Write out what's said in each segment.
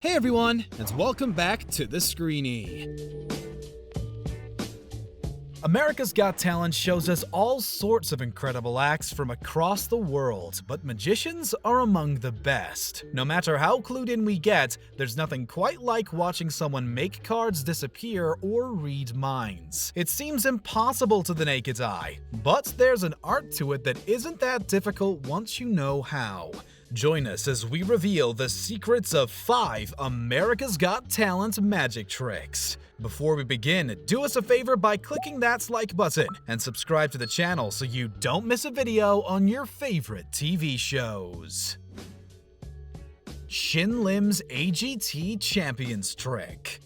Hey everyone, and welcome back to the Screeny. America's Got Talent shows us all sorts of incredible acts from across the world, but magicians are among the best. No matter how clued in we get, there's nothing quite like watching someone make cards disappear or read minds. It seems impossible to the naked eye, but there's an art to it that isn't that difficult once you know how. Join us as we reveal the secrets of 5 America's Got Talent magic tricks. Before we begin, do us a favor by clicking that like button and subscribe to the channel so you don't miss a video on your favorite TV shows. Shin Lim's AGT Champions Trick.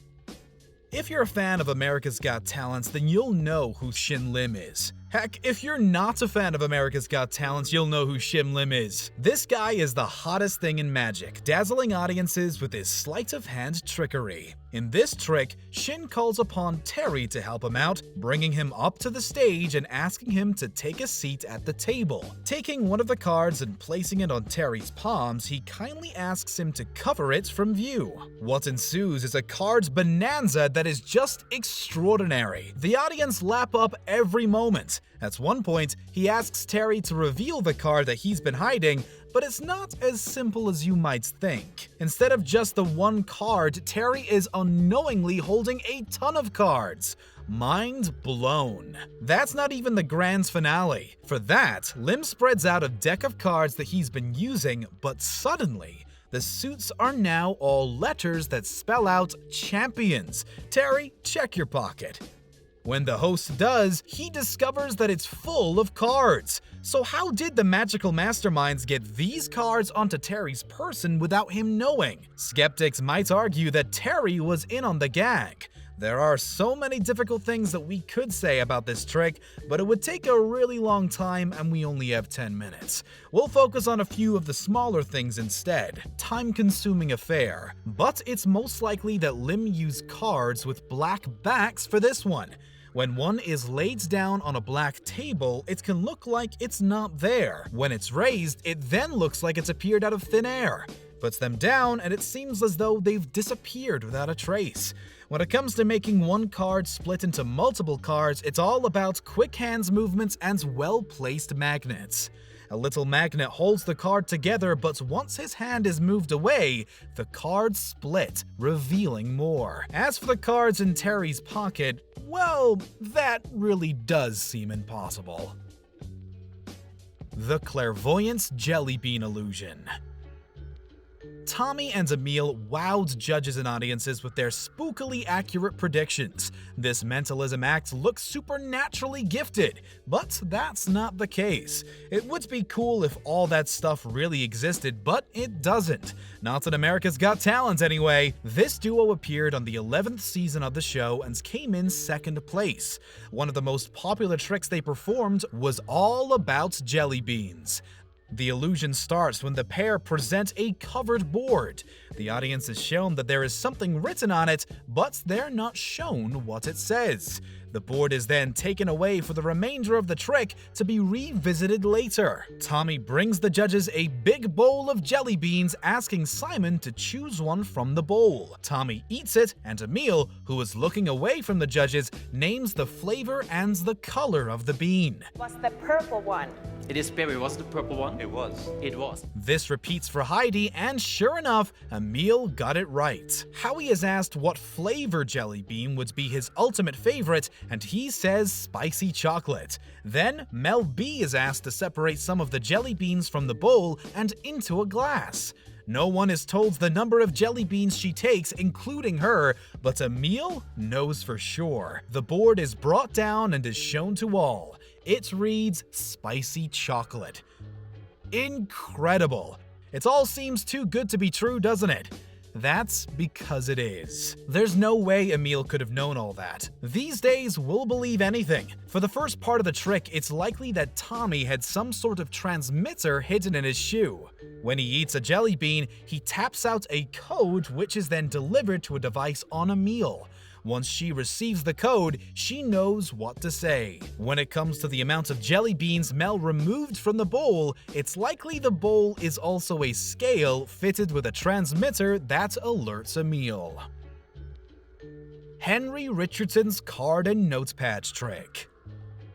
If you're a fan of America's Got Talent, then you'll know who Shin Lim is. Heck, if you're not a fan of America's Got Talent, you'll know who Shin Lim is. This guy is the hottest thing in magic, dazzling audiences with his sleight of hand trickery. In this trick, Shin calls upon Terry to help him out, bringing him up to the stage and asking him to take a seat at the table. Taking one of the cards and placing it on Terry's palms, he kindly asks him to cover it from view. What ensues is a cards bonanza that is just extraordinary. The audience lap up every moment. At one point, he asks Terry to reveal the card that he's been hiding, but it's not as simple as you might think. Instead of just the one card, Terry is unknowingly holding a ton of cards. Mind blown. That's not even the grand finale. For that, Lim spreads out a deck of cards that he's been using, but suddenly, the suits are now all letters that spell out champions. Terry, check your pocket. When the host does, he discovers that it's full of cards. So how did the magical masterminds get these cards onto Terry's person without him knowing? Skeptics might argue that Terry was in on the gag. There are so many difficult things that we could say about this trick, but it would take a really long time and we only have 10 minutes. We'll focus on a few of the smaller things instead. Time-consuming affair. But it's most likely that Lim used cards with black backs for this one. When one is laid down on a black table, it can look like it's not there. When it's raised, it then looks like it's appeared out of thin air. Puts them down, and it seems as though they've disappeared without a trace. When it comes to making one card split into multiple cards, it's all about quick hands movements and well-placed magnets. A little magnet holds the card together, but once his hand is moved away, the cards split, revealing more. As for the cards in Terry's pocket, well, that really does seem impossible. The Clairvoyant's Jelly Bean Illusion. Tommy and Emil wowed judges and audiences with their spookily accurate predictions. This mentalism act looks supernaturally gifted, but that's not the case. It would be cool if all that stuff really existed, but it doesn't. Not in America's Got Talent anyway. This duo appeared on the 11th season of the show and came in second place. One of the most popular tricks they performed was all about jelly beans. The illusion starts when the pair present a covered board. The audience is shown that there is something written on it, but they're not shown what it says. The board is then taken away for the remainder of the trick to be revisited later. Tommy brings the judges a big bowl of jelly beans, asking Simon to choose one from the bowl. Tommy eats it, and Emil, who is looking away from the judges, names the flavor and the color of the bean. Was the purple one? It is berry, was the purple one? It was. It was. This repeats for Heidi, and sure enough, Emil got it right. Howie is asked what flavor jelly bean would be his ultimate favorite, and he says spicy chocolate. Then Mel B is asked to separate some of the jelly beans from the bowl and into a glass. No one is told the number of jelly beans she takes, including her, but Emil knows for sure. The board is brought down and is shown to all. It reads spicy chocolate. Incredible. It all seems too good to be true, doesn't it? That's because it is. There's no way Emil could have known all that. These days, we'll believe anything. For the first part of the trick, it's likely that Tommy had some sort of transmitter hidden in his shoe. When he eats a jelly bean, he taps out a code which is then delivered to a device on Emil. Once she receives the code, she knows what to say. When it comes to the amount of jelly beans Mel removed from the bowl, it's likely the bowl is also a scale fitted with a transmitter that alerts a meal. Henry Richardson's card and notepad trick.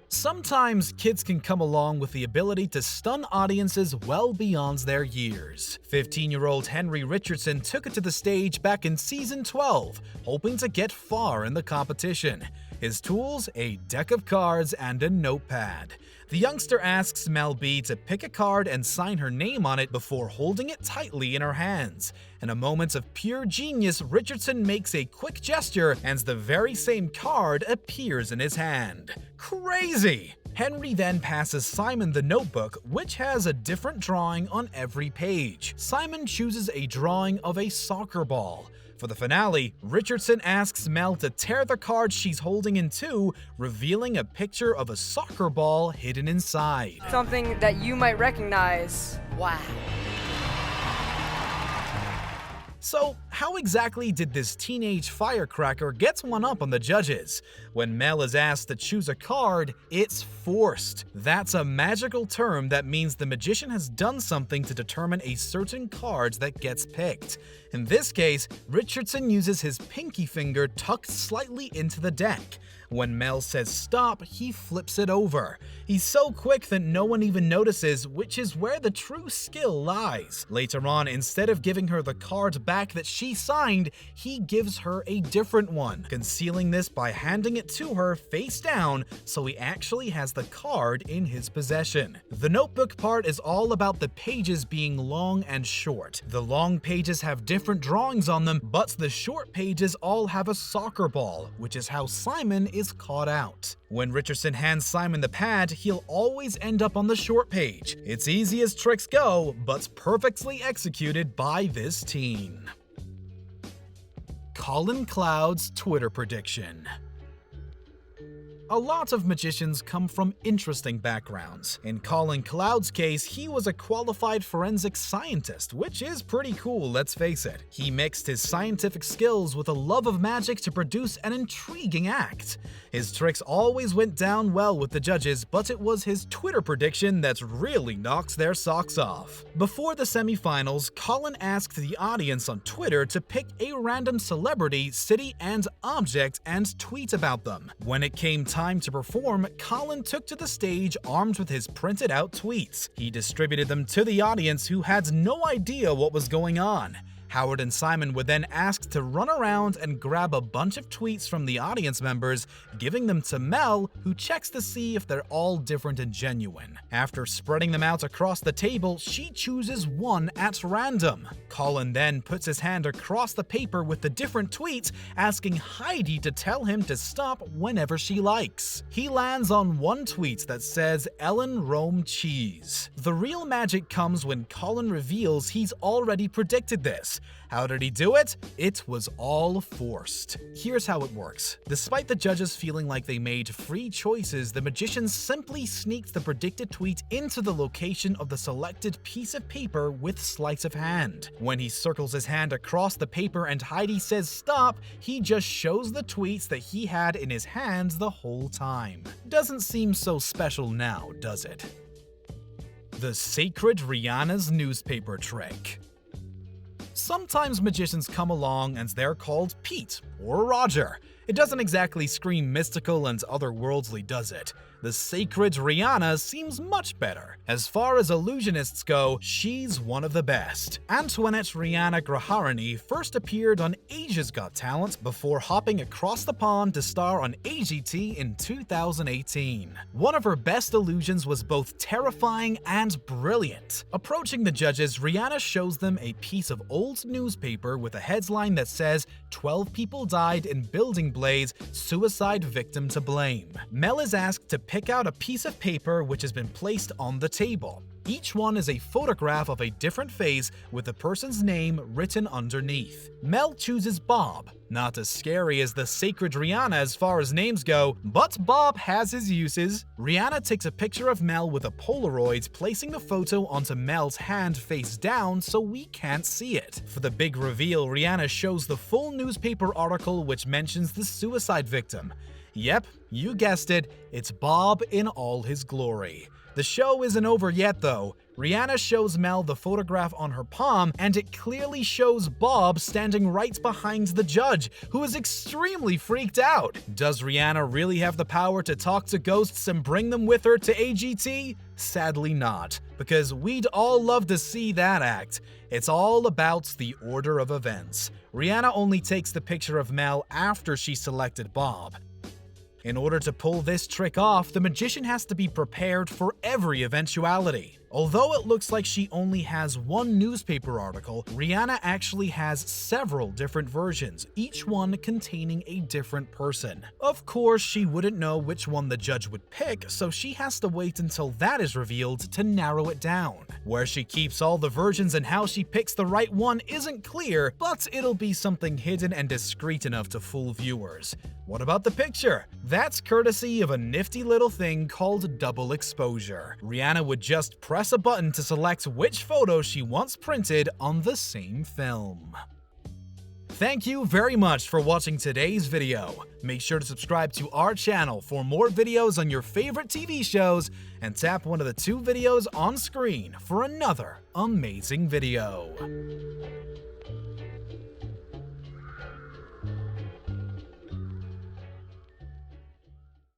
Sometimes kids can come along with the ability to stun audiences well beyond their years. 15-year-old Henry Richardson took it to the stage back in season 12, hoping to get far in the competition. His tools, a deck of cards and a notepad. The youngster asks Mel B to pick a card and sign her name on it before holding it tightly in her hands. In a moment of pure genius, Richardson makes a quick gesture and the very same card appears in his hand. Crazy! Henry then passes Simon the notebook, which has a different drawing on every page. Simon chooses a drawing of a soccer ball. For the finale, Richardson asks Mel to tear the card she's holding in two, revealing a picture of a soccer ball hidden inside. Something that you might recognize. Wow. So, how exactly did this teenage firecracker get one up on the judges? When Mel is asked to choose a card, it's forced. That's a magical term that means the magician has done something to determine a certain card that gets picked. In this case, Richardson uses his pinky finger tucked slightly into the deck. When Mel says stop, he flips it over. He's so quick that no one even notices, which is where the true skill lies. Later on, instead of giving her the card back that she signed, he gives her a different one, concealing this by handing it to her face down so he actually has the card in his possession. The notebook part is all about the pages being long and short. The long pages have different drawings on them, but the short pages all have a soccer ball, which is how Simon is caught out. When Richardson hands Simon the pad, he'll always end up on the short page. It's easy as tricks go, but perfectly executed by this teen. Colin Cloud's Twitter prediction. A lot of magicians come from interesting backgrounds. In Colin Cloud's case, he was a qualified forensic scientist, which is pretty cool, let's face it. He mixed his scientific skills with a love of magic to produce an intriguing act. His tricks always went down well with the judges, but it was his Twitter prediction that really knocked their socks off. Before the semifinals, Colin asked the audience on Twitter to pick a random celebrity, city, and object and tweet about them. When it came time to perform, Colin took to the stage armed with his printed out tweets. He distributed them to the audience who had no idea what was going on. Howard and Simon were then asked to run around and grab a bunch of tweets from the audience members, giving them to Mel, who checks to see if they're all different and genuine. After spreading them out across the table, she chooses one at random. Colin then puts his hand across the paper with the different tweets, asking Heidi to tell him to stop whenever she likes. He lands on one tweet that says Ellen Rome cheese. The real magic comes when Colin reveals he's already predicted this. How did he do it? It was all forced. Here's how it works. Despite the judges feeling like they made free choices, the magician simply sneaked the predicted tweet into the location of the selected piece of paper with sleight of hand. When he circles his hand across the paper and Heidi says stop, he just shows the tweets that he had in his hands the whole time. Doesn't seem so special now, does it? The Sacred RIANA'S newspaper trick. Sometimes magicians come along and they're called Pete or Roger. It doesn't exactly scream mystical and otherworldly, does it? The Sacred RIANA seems much better. As far as illusionists go, she's one of the best. Antoinette Rihanna Graharani first appeared on Asia's Got Talent before hopping across the pond to star on AGT in 2018. One of her best illusions was both terrifying and brilliant. Approaching the judges, Rihanna shows them a piece of old newspaper with a headline that says 12 people died in building blaze, suicide victim to blame. Mel is asked to pick out a piece of paper which has been placed on the table. Each one is a photograph of a different face with the person's name written underneath. Mel chooses Bob. Not as scary as the sacred Rihanna as far as names go, but Bob has his uses. Rihanna takes a picture of Mel with a Polaroid, placing the photo onto Mel's hand face down so we can't see it. For the big reveal, Rihanna shows the full newspaper article which mentions the suicide victim. Yep, you guessed it, it's Bob in all his glory. The show isn't over yet though. Rihanna shows Mel the photograph on her palm, and it clearly shows Bob standing right behind the judge, who is extremely freaked out. Does Rihanna really have the power to talk to ghosts and bring them with her to AGT? Sadly not, because we'd all love to see that act. It's all about the order of events. Rihanna only takes the picture of Mel after she selected Bob. In order to pull this trick off, the magician has to be prepared for every eventuality. Although it looks like she only has one newspaper article, Rihanna actually has several different versions, each one containing a different person. Of course, she wouldn't know which one the judge would pick, so she has to wait until that is revealed to narrow it down. Where she keeps all the versions and how she picks the right one isn't clear, but it'll be something hidden and discreet enough to fool viewers. What about the picture? That's courtesy of a nifty little thing called double exposure. Rihanna would just press a button to select which photo she wants printed on the same film. Thank you very much for watching today's video. Make sure to subscribe to our channel for more videos on your favorite TV shows, and tap one of the 2 videos on screen for another amazing video.